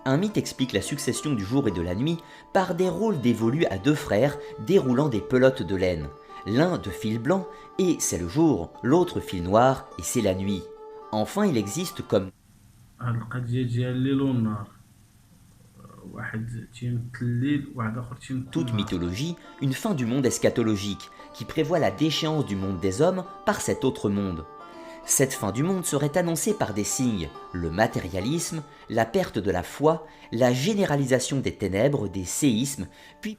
Un mythe explique la succession du jour et de la nuit par des rôles dévolus à deux frères déroulant des pelotes de laine. L'un de fil blanc et c'est le jour, l'autre fil noir et c'est la nuit. Enfin, il existe comme هاد القضية ديال الليل والنهار، واحد تيمثل الليل وواحد آخر تيمثل toute النهار. mythologie une fin du monde eschatologique qui prévoit la déchéance du monde des hommes par cet autre monde. Cette fin du monde serait annoncée par des signes, le matérialisme, la perte de la foi, la généralisation des ténèbres, des séismes, puis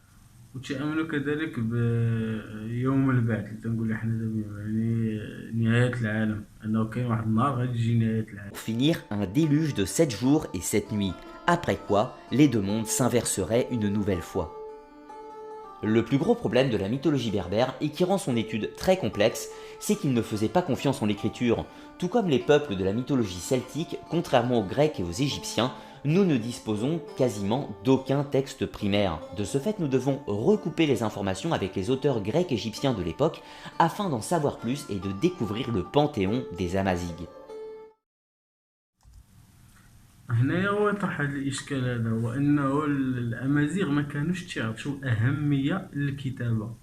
وتيأمنوا كذلك بيوم البعث اللي تنقولو حنا دابا، يعني نهاية العالم، أنه كاين واحد النهار غادي تجي نهاية العالم. pour finir un déluge de 7 jours et 7 nuits, après quoi les deux mondes s'inverseraient une nouvelle fois. Le plus gros problème de la mythologie berbère, et qui rend son étude très complexe, c'est qu'il ne faisait pas confiance en l'écriture. Tout comme les peuples de la mythologie celtique, contrairement aux Grecs et aux Égyptiens, nous ne disposons quasiment d'aucun texte primaire. De ce fait, nous devons recouper les informations avec les auteurs grecs et égyptiens de l'époque afin d'en savoir plus et de découvrir le panthéon des Amazighs. هنايا هو يطرح هذا الإشكال هذا، هو أنه الأمازيغ ما كانوش تيعطيو أهمية للكتابة.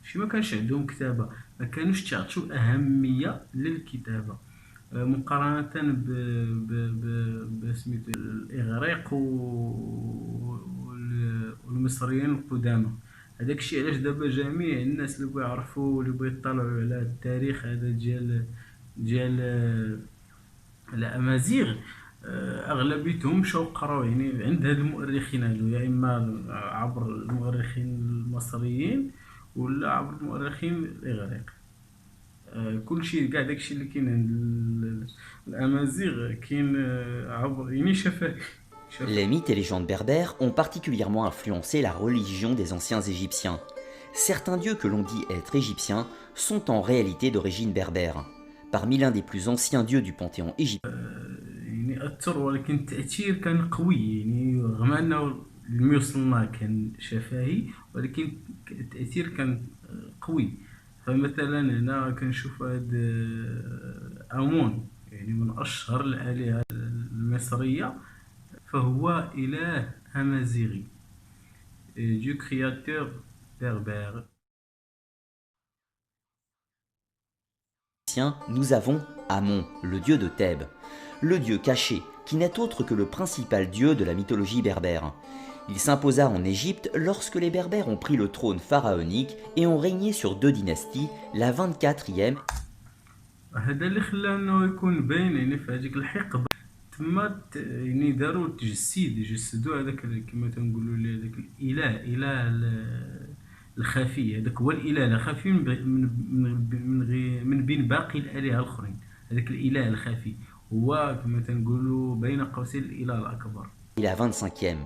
ماشي ما كانش عندهم كتابة، ما كانوش تيعطيو أهمية للكتابة مقارنة بسميتو الإغريق والمصريين القدامى. هذاك الشيء علاش دابا جميع الناس اللي بغاو يعرفوا واللي بغاو يطلعوا على التاريخ هذا ديال الأمازيغ، أغلبيتهم مشاو قراو يعني عند هاد المؤرخين هادو، يا إما عبر المؤرخين المصريين ولا عبر المؤرخين الإغريق. كلشي كاع داكشي اللي كاين عند الأمازيغ كاين عبر يعني شفاهي. Les mythes et légendes berbères ont particulièrement influencé la religion des anciens Égyptiens. Certains dieux que l'on dit être égyptiens sont en réalité d'origine berbère. Parmi l'un des plus anciens dieux du panthéon égyptien, يعني أثر، ولكن التأثير كان قوي، يعني رغم أنه لم يوصلنا كان شفهي، ولكن التأثير كان قوي. فمثلا هنا كنشوف هاد آمون، يعني من أشهر الآلهة المصرية، فهو إله أمازيغي، Dieu créateur berbère. nous avons Amon, le dieu de Thèbes, le dieu caché, qui n'est autre que le principal dieu de la mythologie berbère. Il s'imposa en Égypte lorsque les Berbères ont pris le trône pharaonique et ont régné sur deux dynasties, la 24e هذا اللي خلاه انه يكون باين يعني في هذيك الحقبه، تما يعني داروا تجسيد، يجسدوا هذاك كما تنقولوا هذاك الخفي، هذاك هو الاله الخفي من بين باقي الالهه الاخرين. هذاك الاله الخفي هو كما تنقولوا بين قوسين الاله الاكبر. et la 25e.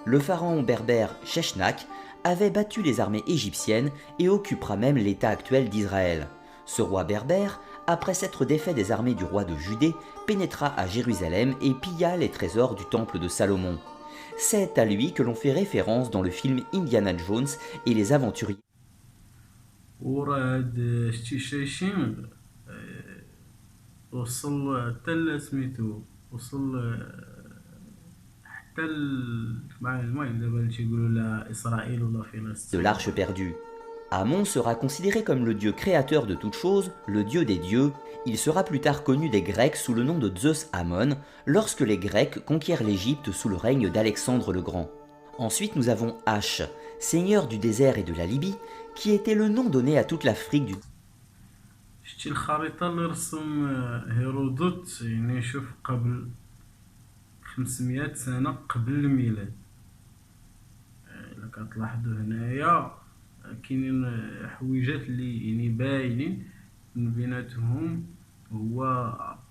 Le pharaon berbère Sheshnak avait battu les armées égyptiennes et occupera même l'état actuel d'Israël. Ce roi berbère, après s'être défait des armées du roi de Judée, pénétra à Jérusalem et pilla les trésors du temple de Salomon. C'est à lui que l'on fait référence dans le film Indiana Jones et les aventuriers. وراه هاد شتي وصل حتى سميتو، وصل حتى المهم دابا تيقولوا لا اسرائيل ولا De فلسطين. l'arche perdue. Amon sera considéré comme le dieu créateur de toutes choses, le dieu des dieux. Il sera plus tard connu des Grecs sous le nom de Zeus Amon, lorsque les Grecs conquièrent l'Égypte sous le règne d'Alexandre le Grand. Ensuite nous avons H, seigneur du désert et de la Libye, qui était le nom donné à toute l'Afrique du شتي الخريطة اللي رسم هيرودوت، يعني شوف قبل 500 سنة قبل الميلاد. إلا كتلاحظوا هنايا كاينين حويجات اللي يعني باينين من بيناتهم هو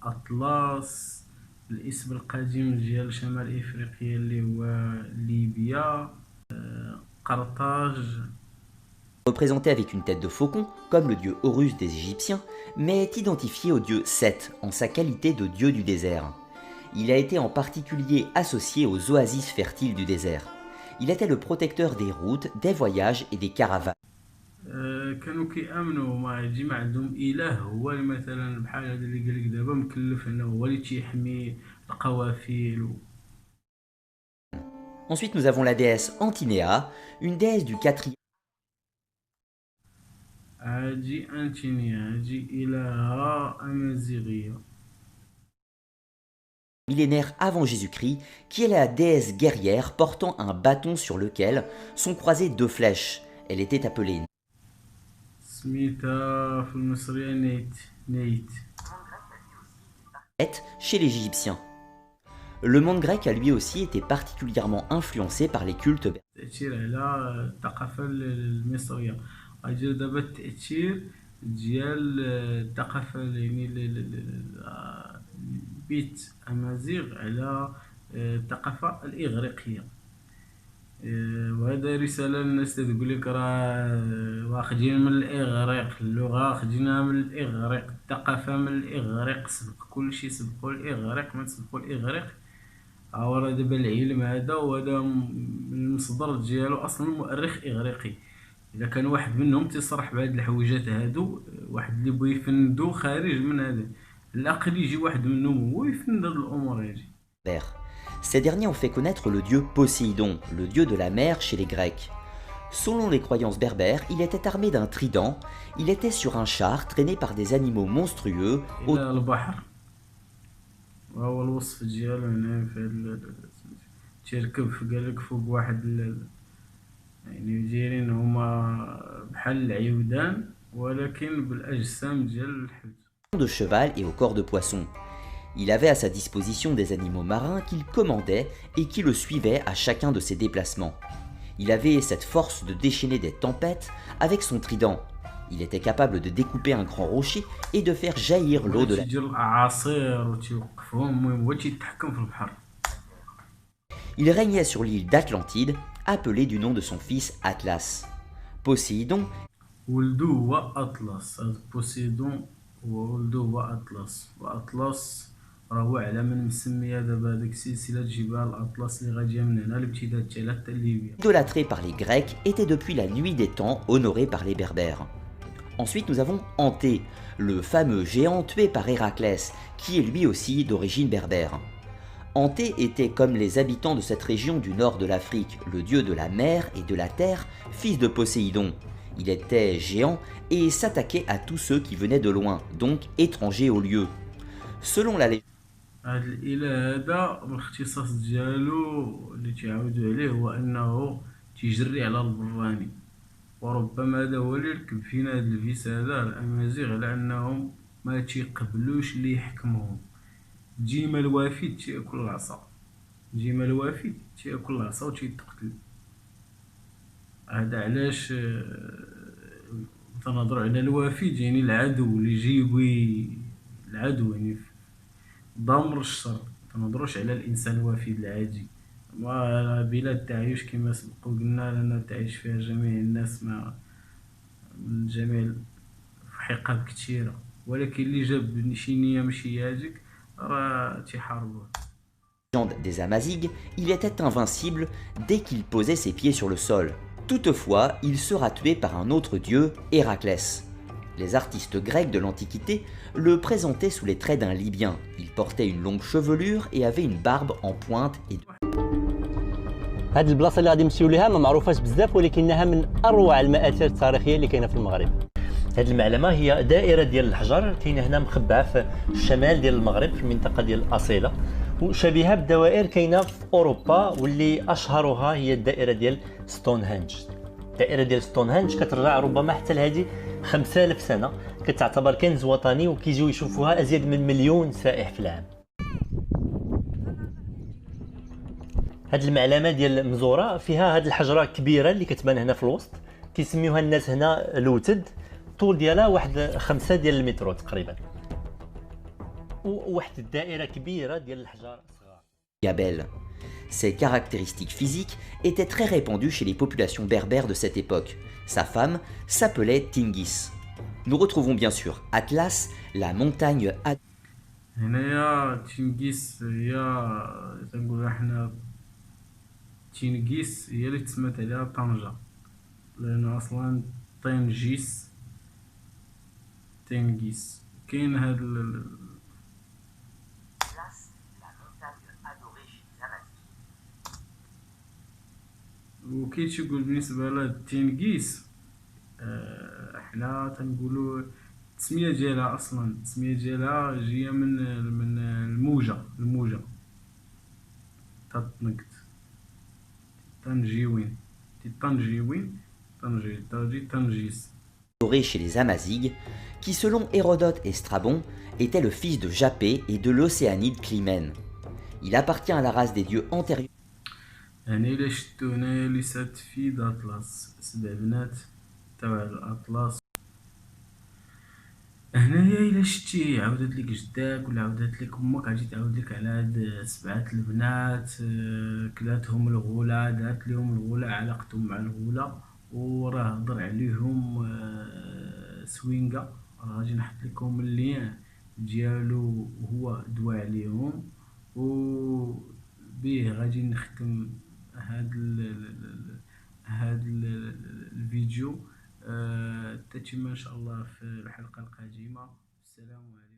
أطلس، الاسم القديم ديال شمال إفريقيا اللي هو ليبيا، قرطاج. représenté avec une tête de faucon, comme le dieu Horus des Égyptiens, mais est identifié au dieu Seth en sa qualité de dieu du désert. Il a été en particulier associé aux oasis fertiles du désert. Il était le protecteur des routes, des voyages et des caravanes. كانوا كيامنوا ما ديما عندهم اله هو مثلا بحال هذا اللي قالك دابا مكلف انه هو اللي تيحمي القوافل Ensuite, nous avons la déesse Antinéa, une déesse du 4e هاجي أنتينيا، هاجي إلهة أمازيغية. millénaire avant Jésus-Christ, qui est la déesse guerrière portant un bâton sur lequel sont croisées deux flèches. Elle était appelée سميتها في المصرية نيت. Neth chez les Égyptiens. Le monde grec a lui aussi été particulièrement influencé par les cultes تأثير على الثقافة المصرية. أجي دابا التأثير ديال الثقافة يعني البيت أمازيغ على الثقافة الإغريقية. وهذا رسالة للناس تقول لك راه واخدين من الإغريق، اللغة خديناها من الإغريق، الثقافة من الإغريق، سبق كلشي سبقوا الإغريق، ما تسبقوا الإغريق. هو راه دابا العلم هذا وهذا من المصدر ديالو أصلا مؤرخ إغريقي. إذا كان واحد منهم تيصرح بهاد الحويجات هادو، واحد اللي بغى يفندو خارج من هذا، على الأقل يجي واحد منهم هو يفند هاد الأمور هادي. berbères. Ces derniers ont fait connaître le dieu Poséidon, le dieu de la mer chez les Grecs. Selon les croyances berbères, il était armé d'un trident, il était sur un char traîné par des animaux monstrueux. إلى البحر وهو الوصف ديالو هنا في هاد تيركب قالك فوق واحد يعني دايرين هما بحال العيودان ولكن بالأجسام ديال الحوت. De cheval et au corps de poisson. Il avait à sa disposition des animaux marins qu'il commandait et qui le suivaient à chacun de ses déplacements. Il avait cette force de déchaîner des tempêtes avec son trident. Il était capable de découper un grand rocher et de faire jaillir l'eau de la... تيدير الأعاصير وتيوقفهم، المهم هو تيتحكم في البحر. Il régnait sur l'île d'Atlantide, appelée du nom de son fils Atlas. Poséidon ولدو هو أطلس، هاد بوسيدون هو ولدو هو أطلس، وأطلس راه هو على من مسمية دابا هاديك سلسلة جبال الأطلس اللي غادية من هنا الامتداد ديالها حتى لليبيا. idolâtré par les Grecs, était depuis la nuit des temps honoré par les Berbères. Ensuite, nous avons Anté, le fameux géant tué par Héraclès, qui est lui aussi d'origine berbère. Anté était comme les habitants de cette région du nord de l'Afrique, le dieu de la mer et de la terre, fils de Poséidon. Il était géant et s'attaquait à tous ceux qui venaient de loin, donc étrangers au lieu. Selon la légende, هاد الإله هذا الاختصاص ديالو اللي تيعاودو عليه هو أنه تيجري على البراني، وربما هذا هو اللي ركب فينا هاد الفيس هذا الأمازيغ على أنهم ما تيقبلوش اللي يحكمهم. ديما الوافد تياكل العصا، ديما الوافد تياكل العصا وتيتقتل. هذا علاش تنهضرو على الوافد يعني العدو اللي يجي يبغي العدو يعني ضامر الشر، تنهضروش على الانسان الوافد العادي. بلاد تعيش كما سبق وقلنا لنا تعيش فيها جميع الناس من جميع حقب كثيره، ولكن اللي جاب شي نيه ماشي هاديك راه تيحاربوه. des Amazighes, il était invincible dès qu'il posait ses pieds sur le sol. Toutefois, il sera tué par un autre dieu, Héraclès. Les artistes grecs de l'Antiquité le présentaient sous les traits d'un Libyen. Il portait une longue chevelure et avait une barbe en pointe et هاد البلاصه اللي غادي نمشيو ليها ما معروفاش بزاف ولكنها من اروع المآثر التاريخيه اللي كاينه في المغرب. هاد المعلمه هي دائره ديال الحجر كاينه هنا مخبعه في الشمال ديال المغرب في المنطقه ديال الاصيله، وشبيهه بالدوائر كاينه في اوروبا واللي اشهرها هي الدائره ديال ستونهنج. الدائره ديال ستونهنج كترجع ربما حتى لهذه 5000 سنه، كتعتبر كنز وطني وكيجيو يشوفوها ازيد من 1,000,000 سائح في العام. هاد المعلمه ديال مزوره فيها هاد الحجره الكبيره اللي كتبان هنا في الوسط، كيسميوها الناس هنا لوتد، الطول ديالها واحد 5 ديال المترو تقريبا، وواحد الدائره كبيره ديال الحجار صغار. Gabelle. Ses caractéristiques physiques étaient très répandues chez les populations berbères de cette époque. Sa femme s'appelait Tingis. Nous retrouvons bien sûr Atlas, la montagne هنايا تنقيس هي تنقولها حنا تنقيس هي اللي تسمات عليها طنجة، لأن أصلا طنجيس تنقيس. كاين هاد وكيتشوكول بالنسبة للتنقيس، حنا تنقولوا التسمية ديالها أصلا، التسمية ديالها جاية من الموجة تتنقط، تنجيوين، تجي تنجيس. Chez les Amazighs, qui selon Hérodote et Strabon était le fils de Japet et de l'Océanide Clymène. Il appartient à la race des dieux antérieurs. يعني إلا شتو هنايا ليسات في أطلس، 7 بنات تبع الأطلس. هنايا إلا شتي عاودت لك جداك ولا عاودت لك أمك، غادي تعاود لك على هاد 7 البنات، كلاتهم الغولة، دارت ليهم الغولة، علاقتهم مع الغولة، وراه هضر عليهم سوينقا. راه غادي نحط لكم اللين ديالو هو دوا عليهم، و بيه غادي نختم هاد الفيديو. تتم ان شاء الله في الحلقة القادمة. السلام عليكم.